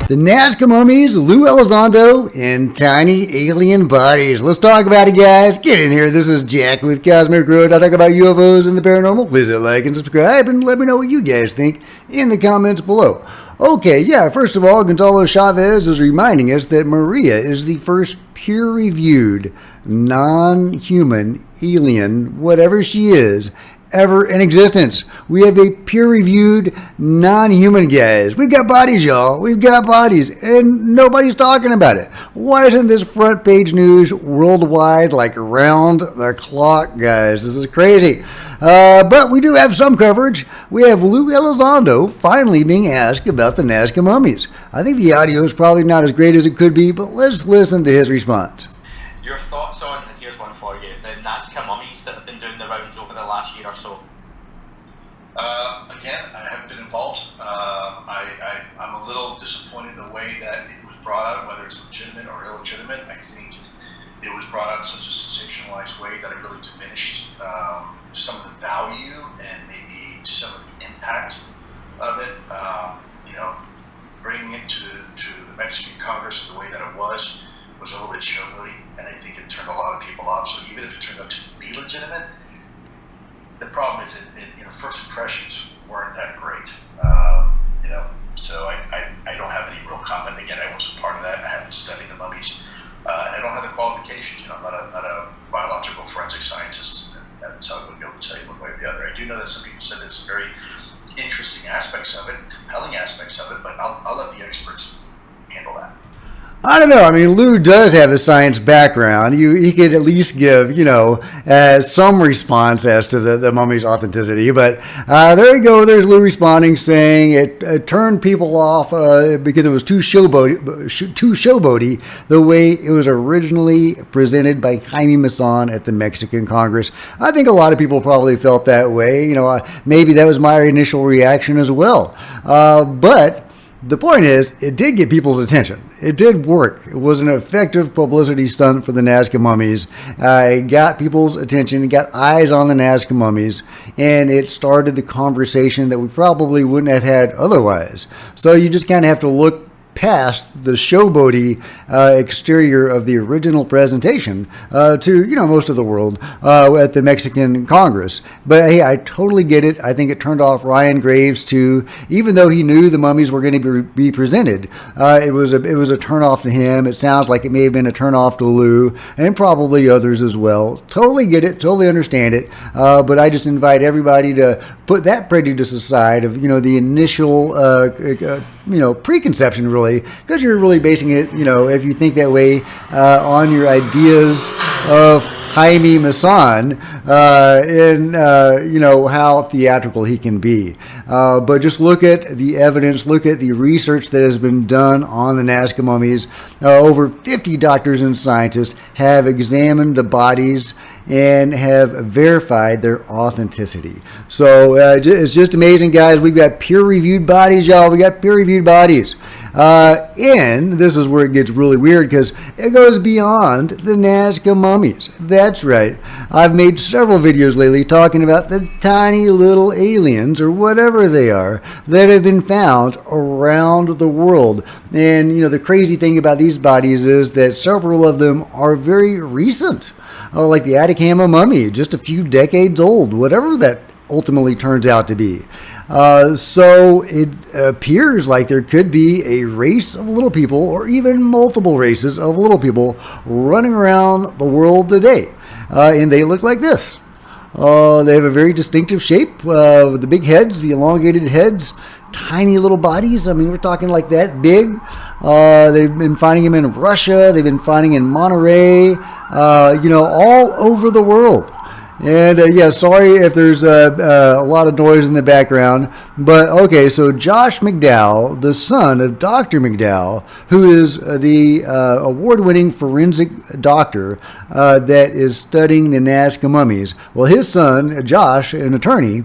The Nazca Mummies, Lou Elizondo, and tiny alien bodies. Let's talk about it, guys. Get in here. This is Jack with Cosmic Road. I talk about UFOs and the paranormal. Please hit like and subscribe, and let me know what you guys think in the comments below. Okay, yeah, first of all, Gonzalo Chavez is reminding us that Maria is the first peer-reviewed, non-human, alien, whatever she is, ever in existence. We have a peer-reviewed non-human, guys. We've got bodies, y'all. We've got bodies, and nobody's talking about it. Why isn't this front page news worldwide, like around the clock, guys? This is crazy. But we do have some coverage. We have Lou Elizondo finally being asked about the Nazca mummies. I think the audio is probably not as great as it could be, but let's listen to his response. Your thoughts on, and here's one for you, the Nazca mummies that have been doing the rounds over the last year or so? Again, I haven't been involved. I'm a little disappointed in the way that it was brought out, whether it's legitimate or illegitimate. I think it was brought out in such a sensationalized way that it really diminished some of the value and maybe some of the impact of it. Bringing it to the Mexican Congress the way that it was a little bit showboaty, and I think it turned a lot of people off. So even if it turned out to be legitimate, the problem is that first impressions weren't that great. So I don't have any real comment. Again, I wasn't part of that. I haven't studied the mummies, and I don't have the qualifications. I'm not a biological forensic scientist, and so I wouldn't be able to tell you one way or the other. I do know that some people said there's some very interesting aspects of it, compelling aspects of it, but I'll let the experts handle that. I don't know. I mean, Lou does have a science background. He could at least give, some response as to the mummy's authenticity. But there you go. There's Lou responding, saying it turned people off because it was too showboaty the way it was originally presented by Jaime Maussan at the Mexican Congress. I think a lot of people probably felt that way. Maybe that was my initial reaction as well. But the point is, it did get people's attention. It did work. It was an effective publicity stunt for the Nazca mummies. It got people's attention. It got eyes on the Nazca mummies, and it started the conversation that we probably wouldn't have had otherwise. So you just kind of have to look past the showboaty exterior of the original presentation to most of the world at the Mexican Congress. But hey, I totally get it. I think it turned off Ryan Graves too, even though he knew the mummies were going to be presented. It was a turnoff to him. It sounds like it may have been a turnoff to Lou and probably others as well. Totally get it. Totally understand it. But I just invite everybody to put that prejudice aside of the initial preconception, really, because you're really basing it, if you think that way, on your ideas of Jaime Maussan and how theatrical he can be. But just look at the evidence, look at the research that has been done on the Nazca mummies. Over 50 doctors and scientists have examined the bodies and have verified their authenticity. So it's just amazing, guys. We've got peer-reviewed bodies, y'all. We got peer-reviewed bodies. And this is where it gets really weird because it goes beyond the Nazca mummies. That's right. I've made several videos lately talking about the tiny little aliens or whatever they are that have been found around the world. And, the crazy thing about these bodies is that several of them are very recent. Like the Atacama mummy, just a few decades old, whatever that ultimately turns out to be. So it appears like there could be a race of little people, or even multiple races of little people, running around the world today. And they look like this. They have a very distinctive shape with the big heads, the elongated heads, tiny little bodies. I mean, we're talking like that big. They've been finding them in Russia. They've been finding in Monterey, all over the world. And sorry if there's a lot of noise in the background, but okay, so Josh McDowell, the son of Dr. McDowell, who is the award-winning forensic doctor that is studying the Nazca mummies. Well, his son, Josh, an attorney,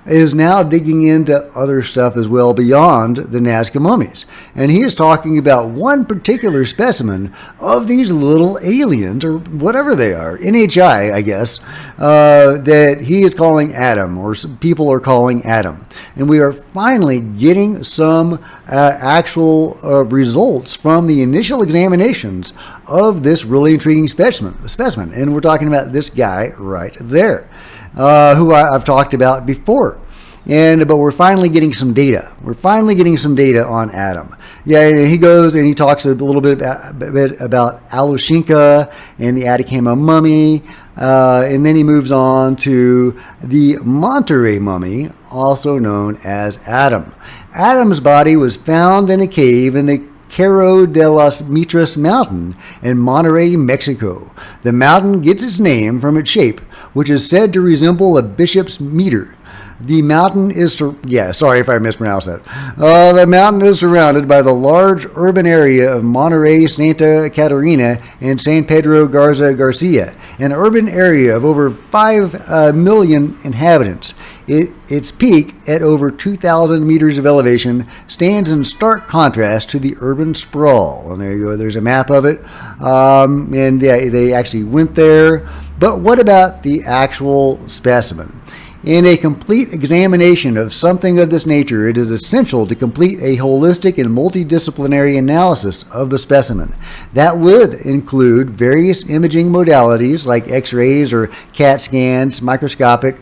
is now digging into other stuff as well beyond the Nazca mummies. And he is talking about one particular specimen of these little aliens, or whatever they are, NHI, I guess, that he is calling Adam, or some people are calling Adam. And we are finally getting some actual results from the initial examinations of this really intriguing specimen. And we're talking about this guy right there, who I've talked about before. But we're finally getting some data. We're finally getting some data on Adam. Yeah, and he goes and he talks a little bit about Alushinka and the Atacama mummy, and then he moves on to the Monterey mummy, also known as Adam. Adam's body was found in a cave in the Cerro de las Mitras mountain in Monterey, Mexico. The mountain gets its name from its shape, which is said to resemble a bishop's mitre. The mountain is, sorry if I mispronounced that. The mountain is surrounded by the large urban area of Monterey, Santa Catarina, and San Pedro Garza Garcia, an urban area of over 5 million inhabitants. Its peak, at over 2,000 meters of elevation, stands in stark contrast to the urban sprawl. And there you go, there's a map of it. And they actually went there. But what about the actual specimen? In a complete examination of something of this nature, it is essential to complete a holistic and multidisciplinary analysis of the specimen. That would include various imaging modalities like X-rays or CAT scans, microscopic,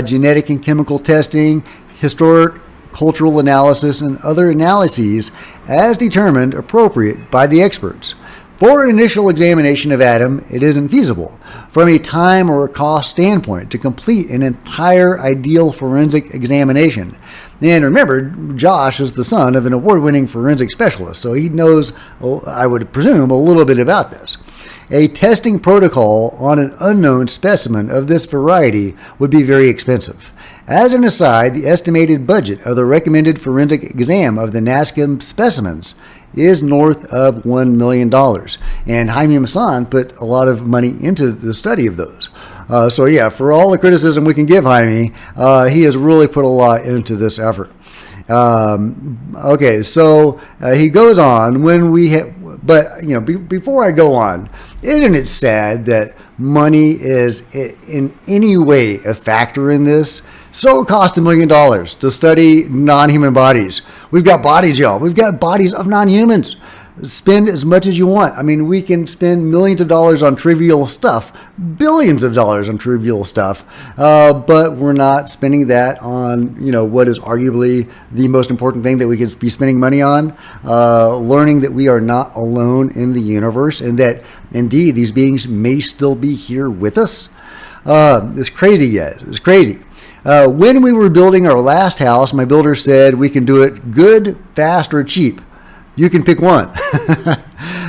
genetic and chemical testing, historic, cultural analysis, and other analyses as determined appropriate by the experts. For an initial examination of Adam, it isn't feasible, from a time or a cost standpoint, to complete an entire ideal forensic examination. And remember, Josh is the son of an award-winning forensic specialist, so he knows, I would presume, a little bit about this. A testing protocol on an unknown specimen of this variety would be very expensive. As an aside, the estimated budget of the recommended forensic exam of the Nazca specimens is north of $1 million. And Jaime Maussan put a lot of money into the study of those. For all the criticism we can give Jaime, he has really put a lot into this effort. He goes on, before I go on, isn't it sad that money is in any way a factor in this? So it costs $1 million to study non-human bodies. We've got bodies, y'all. We've got bodies of non-humans. Spend as much as you want. I mean, we can spend millions of dollars on trivial stuff, billions of dollars on trivial stuff, but we're not spending that on, what is arguably the most important thing that we could be spending money on, learning that we are not alone in the universe and that, indeed, these beings may still be here with us. It's crazy, guys. It's crazy. When we were building our last house, my builder said we can do it good, fast, or cheap. You can pick one.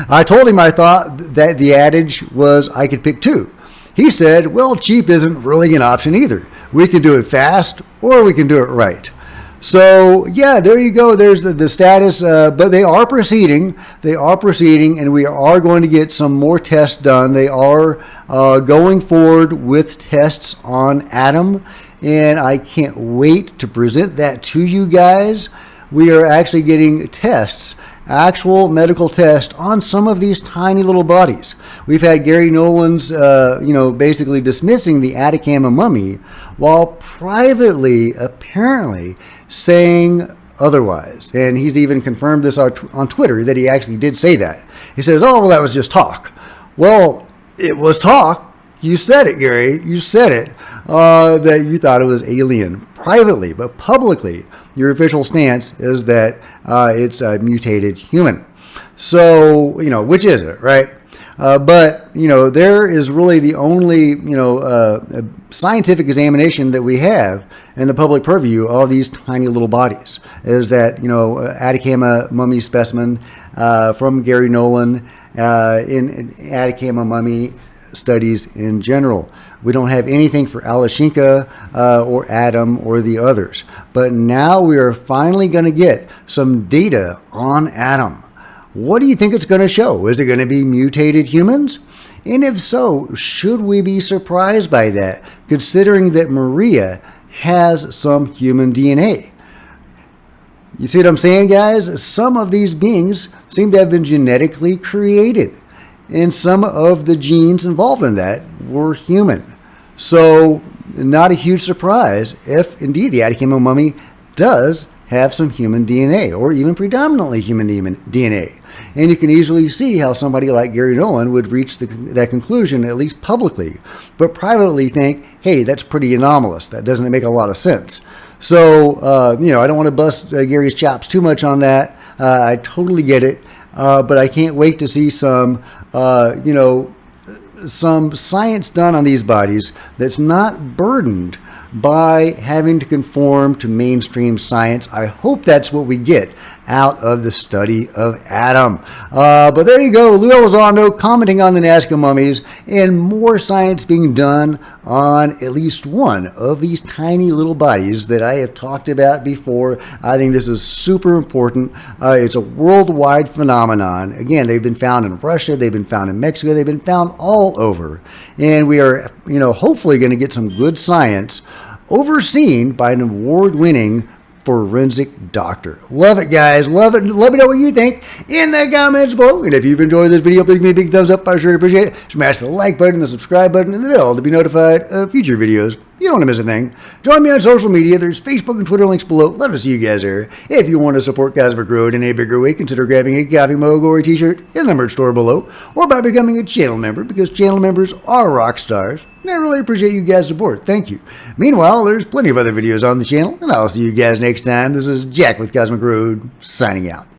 I told him I thought that the adage was I could pick two. He said, well, cheap isn't really an option either. We can do it fast or we can do it right. So, there you go. There's the status, but they are proceeding. They are proceeding, and we are going to get some more tests done. They are going forward with tests on Adam, and I can't wait to present that to you guys. We are actually getting tests, actual medical tests on some of these tiny little bodies. We've had Gary Nolan's, basically dismissing the Atacama mummy while privately, apparently, saying otherwise. And he's even confirmed this on Twitter that he actually did say that. He says, oh, well, that was just talk. Well, it was talk. You said it, Gary. You said it, that you thought it was alien privately, but publicly, your official stance is that it's a mutated human. So, which is it, right? But there is really the only, scientific examination that we have in the public purview of these tiny little bodies is that, Atacama mummy specimen from Gary Nolan in Atacama mummy studies in general. We don't have anything for Alushinka or Adam or the others. But now we are finally going to get some data on Adam. What do you think it's going to show? Is it going to be mutated humans? And if so, should we be surprised by that, considering that Maria has some human DNA. You see what I'm saying, guys? Some of these beings seem to have been genetically created, and some of the genes involved in that were human. So, not a huge surprise if indeed the Atacama mummy does have some human DNA, or even predominantly human DNA. And you can easily see how somebody like Gary Nolan would reach that conclusion, at least publicly, but privately think, hey, that's pretty anomalous. That doesn't make a lot of sense. So, I don't want to bust Gary's chops too much on that. I totally get it. But I can't wait to see some science done on these bodies that's not burdened by having to conform to mainstream science. I hope that's what we get out of the study of Adam. But there you go, Lou Elizondo commenting on the Nazca mummies, and more science being done on at least one of these tiny little bodies that I have talked about before. I think this is super important. It's a worldwide phenomenon. Again, they've been found in Russia, they've been found in Mexico, they've been found all over. And we are, hopefully going to get some good science overseen by an award-winning forensic doctor. Love it, guys. Love it. Let me know what you think in the comments below. And if you've enjoyed this video, please give me a big thumbs up. I sure appreciate it. Smash the like button, the subscribe button, and the bell to be notified of future videos. You don't want to miss a thing. Join me on social media. There's Facebook and Twitter links below. Love to see you guys there. If you want to support Cosmic Road in a bigger way, consider grabbing a coffee mug or a t-shirt in the merch store below, or by becoming a channel member, because channel members are rock stars. And I really appreciate you guys' support. Thank you. Meanwhile, there's plenty of other videos on the channel, and I'll see you guys next time. This is Jack with Cosmic Road, signing out.